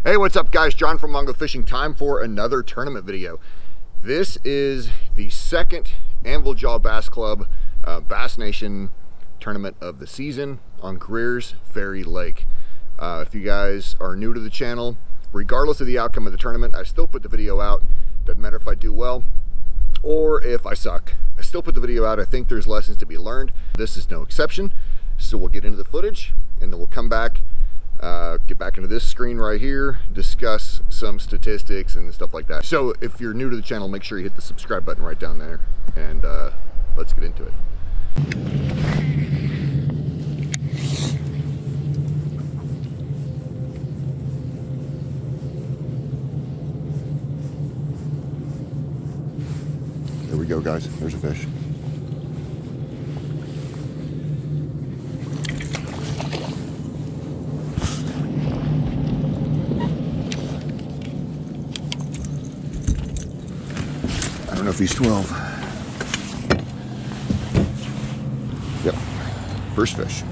Hey, what's up guys? John from Mongo Fishing. Time for another tournament video. This is the second Anvil Jaw Bass Club Bass Nation tournament of the season on Greers Ferry Lake. If you guys are new to the channel, regardless of the outcome of the tournament, I still put the video out. Doesn't matter if I do well or if I suck. I still put the video out. I think there's lessons to be learned. This is no exception. So we'll get into the footage and then we'll come back, get back into this screen right here, discuss some statistics and stuff like that. So if you're new to the channel, make sure you hit the subscribe button right down there, and let's get into it. There we go, guys. There's a fish. I don't know if he's 12. Yep, first fish.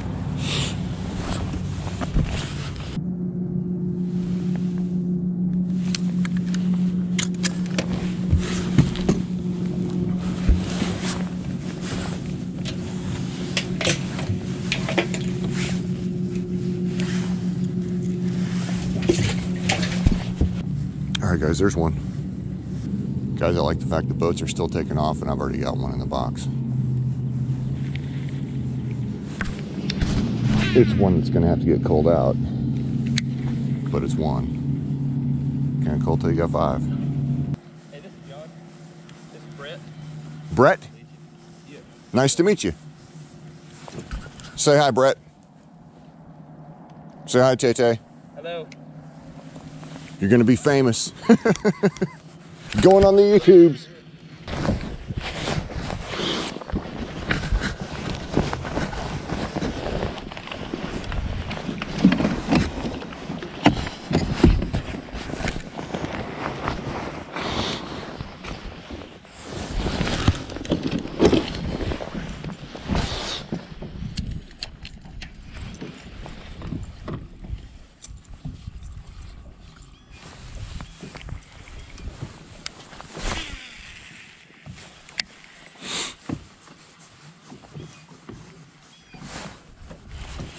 All right, guys, there's one. Guys, I like the fact the boats are still taking off and I've already got one in the box. It's one that's gonna have to get culled out, but it's one. Can't cull till you got 5. Hey, this is John. This is Brett. Brett? Yeah. Nice to meet you. Say hi, Brett. Say hi, Tay-Tay. Hello. You're gonna be famous. Going on the YouTubes.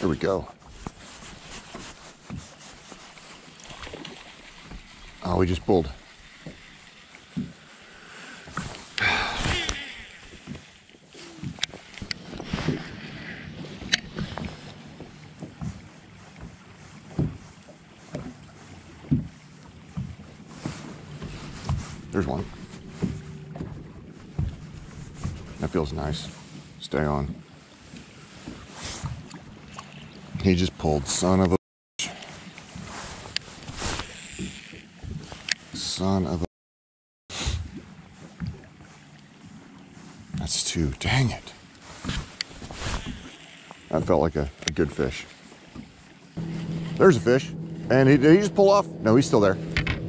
Here we go. Oh, we just pulled. There's one. That feels nice. Stay on. He just pulled, son of a bitch. Son of a. That's 2. Dang it. That felt like a good fish. There's a fish. And did he just pull off? No, he's still there.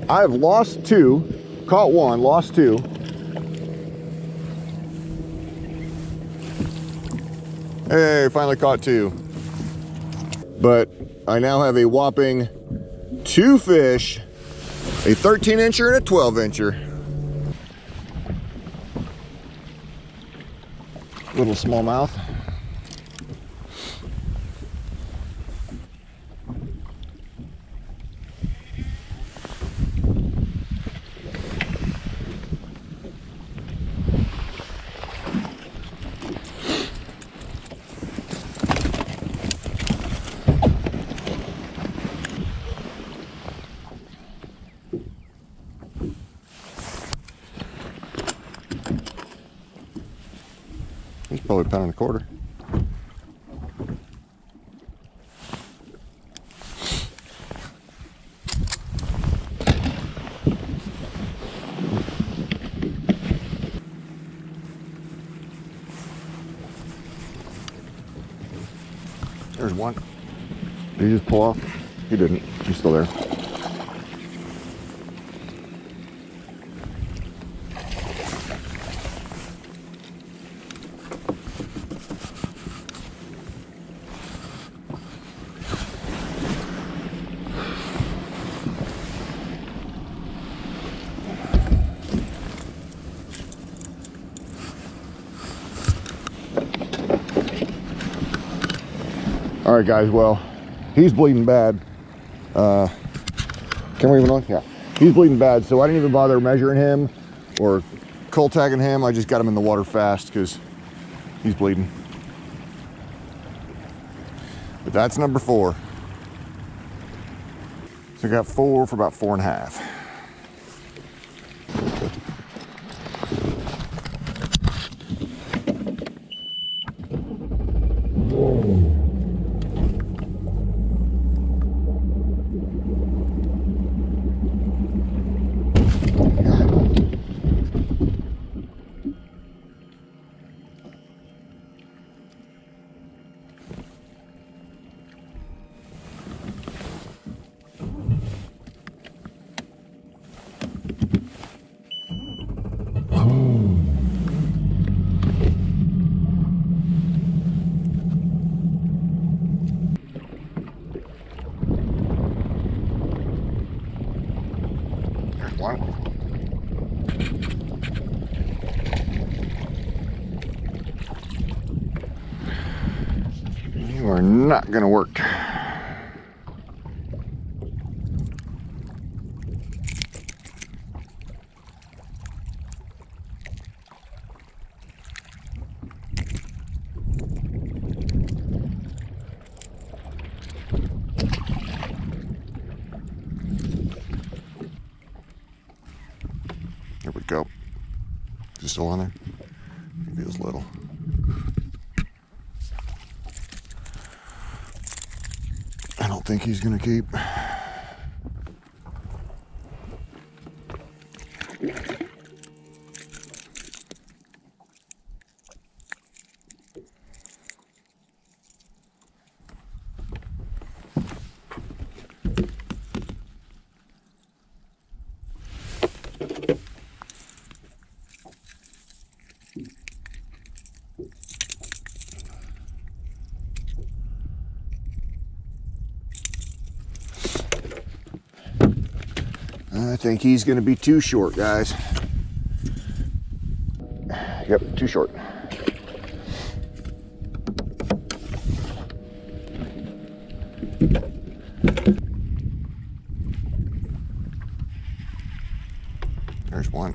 I have lost 2, caught 1, lost 2. Hey, finally caught 2. But I now have a whopping 2 fish, a 13-incher and a 12-incher. Little smallmouth. He's probably £1.25. There's one. Did he just pull off? He didn't. He's still there. All right, guys, well, he's bleeding bad. Can we even look? Yeah, he's bleeding bad, so I didn't even bother measuring him or cull tagging him. I just got him in the water fast because he's bleeding. But that's number 4. So I got 4 for about 4.5. One. You are not going to work. There we go. Is he still on there? He feels little. I don't think he's gonna keep. I think he's going to be too short, guys. Yep, too short. There's one.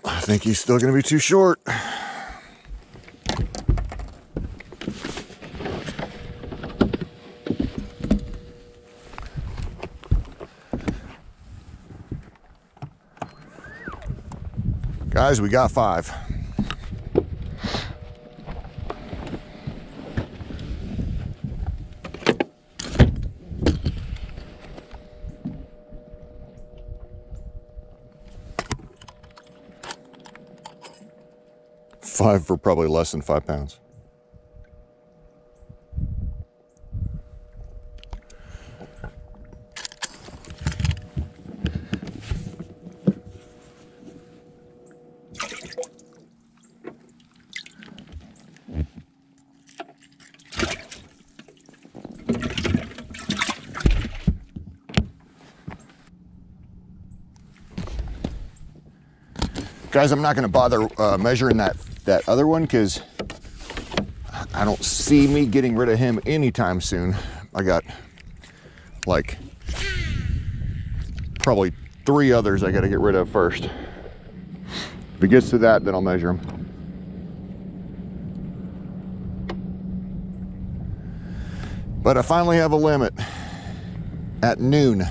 I think he's still going to be too short. Guys, we got 5. Five for probably less than 5 pounds. Guys, I'm not going to bother measuring that other one because I don't see me getting rid of him anytime soon. I got like probably 3 others I got to get rid of first. If it gets to that, then I'll measure him. But I finally have a limit at noon.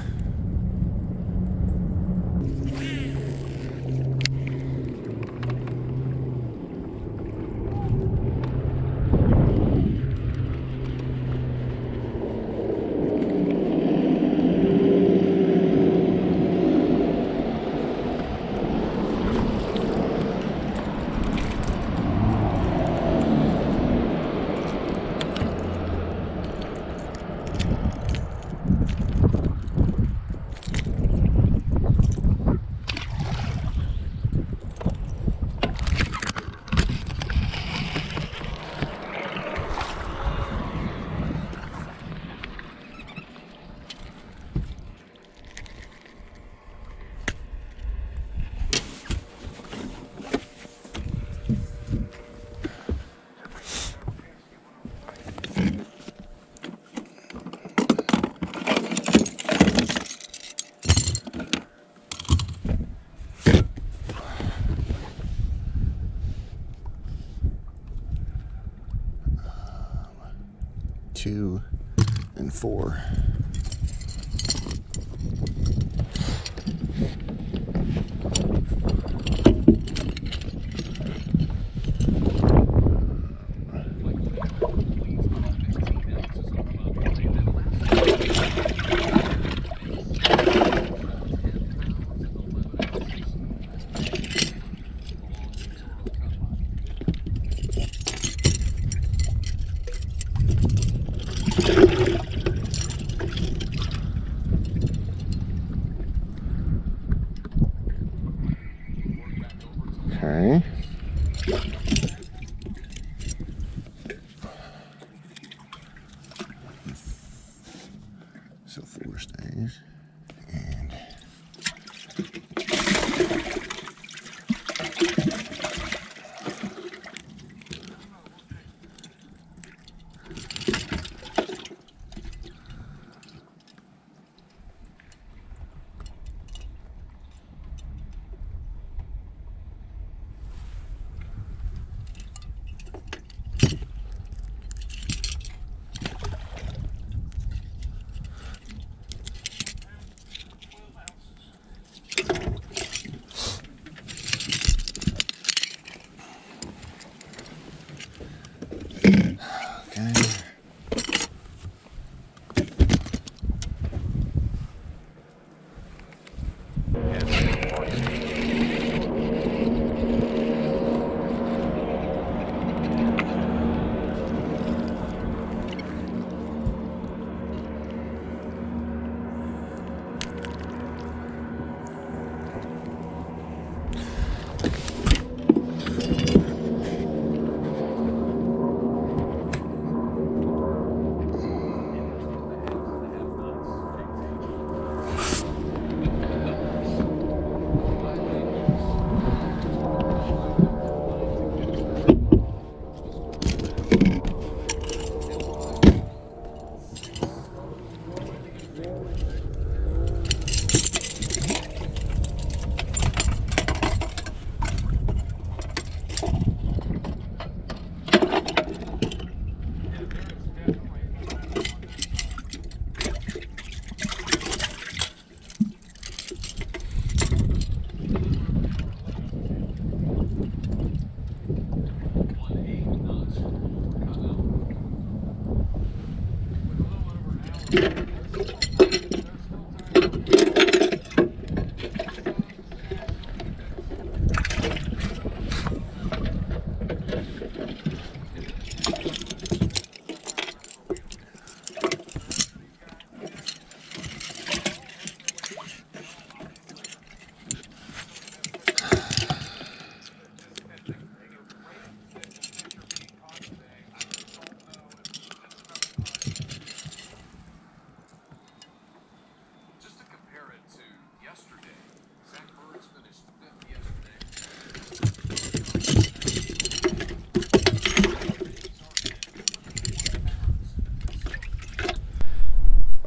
2, and 4. Okay. So 4 stays. And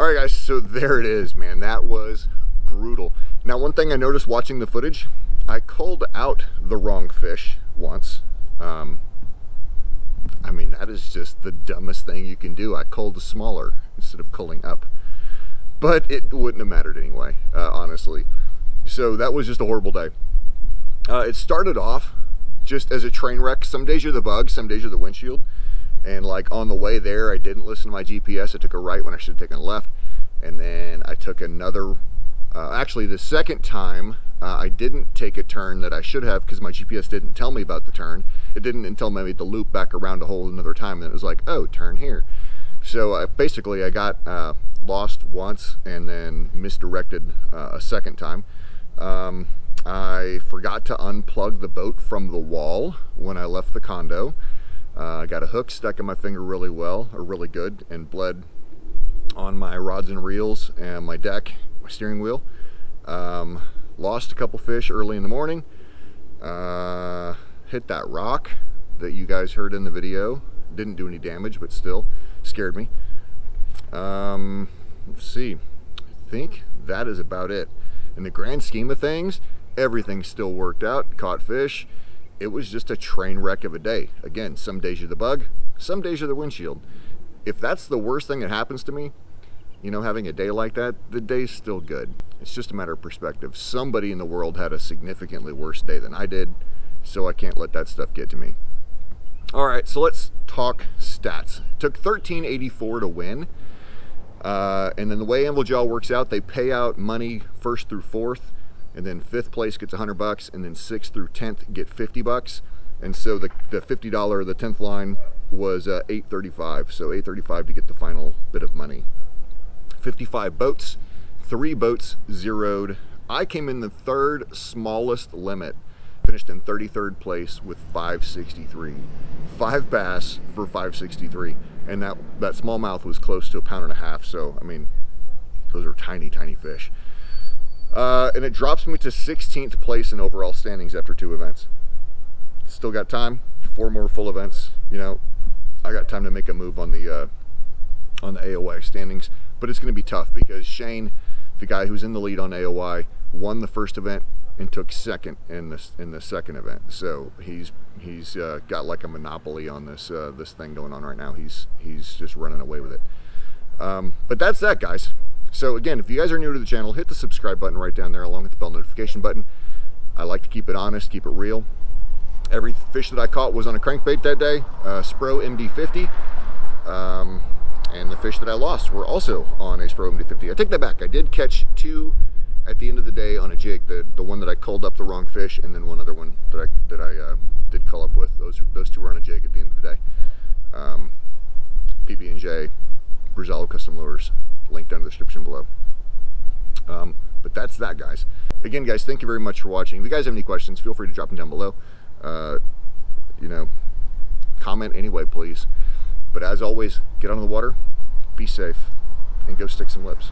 Alright guys, so there it is, man. That was brutal. Now one thing I noticed watching the footage, I culled out the wrong fish once. I mean, that is just the dumbest thing you can do. I culled the smaller instead of culling up. But it wouldn't have mattered anyway, honestly. So that was just a horrible day. It started off just as a train wreck. Some days you're the bug, some days you're the windshield. And like on the way there, I didn't listen to my GPS. I took a right when I should have taken a left. And then I took another, actually the second time, I didn't take a turn that I should have because my GPS didn't tell me about the turn. It didn't until maybe the loop back around a whole another time. And it was like, oh, turn here. So basically I got lost once and then misdirected a second time. I forgot to unplug the boat from the wall when I left the condo. I got a hook stuck in my finger really good, and bled on my rods and reels and my deck, my steering wheel. Lost a couple fish early in the morning. Hit that rock that you guys heard in the video. Didn't do any damage, but still scared me. Let's see. I think that is about it. In the grand scheme of things, everything still worked out. Caught fish. It was just a train wreck of a day. Again, some days you're the bug, some days you're the windshield. if that's the worst thing that happens to me, you know, having a day like that, the day's still good. It's just a matter of perspective. Somebody in the world had a significantly worse day than I did, so I can't let that stuff get to me. All right, so let's talk stats. It took 1384 to win. And then the way Anvil Jaw works out, they pay out money 1st through 4th, and then 5th place gets $100, and then 6th through 10th get $50. And so the $50, the 10th line was $835, so $835 to get the final bit of money. 55 boats, 3 boats zeroed. I came in the 3rd smallest limit, finished in 33rd place with 563. 5 bass for 563, and that smallmouth was close to 1.5 pounds, so I mean, those are tiny, tiny fish. And it drops me to 16th place in overall standings after 2 events. Still got time, 4 more full events. You know, I got time to make a move on the AOY standings, but it's going to be tough because Shane, the guy who's in the lead on AOY, won the 1st event and took 2nd in the 2nd event. So he's got like a monopoly on this this thing going on right now. He's just running away with it. But that's that, guys. So again, if you guys are new to the channel, hit the subscribe button right down there along with the bell notification button. I like to keep it honest, keep it real. Every fish that I caught was on a crankbait that day, Spro MD50. And the fish that I lost were also on a Spro MD50. I take that back. I did catch 2 at the end of the day on a jig. The one that I culled up the wrong fish, and then one other one that I did cull up with. Those 2 were on a jig at the end of the day. PB&J, Brazil Custom Lures, link down in the description below. But that's that, guys. Again, guys, thank you very much for watching. If you guys have any questions, feel free to drop them down below. You know, comment anyway, please. But as always, get on the water, be safe, and go stick some lips.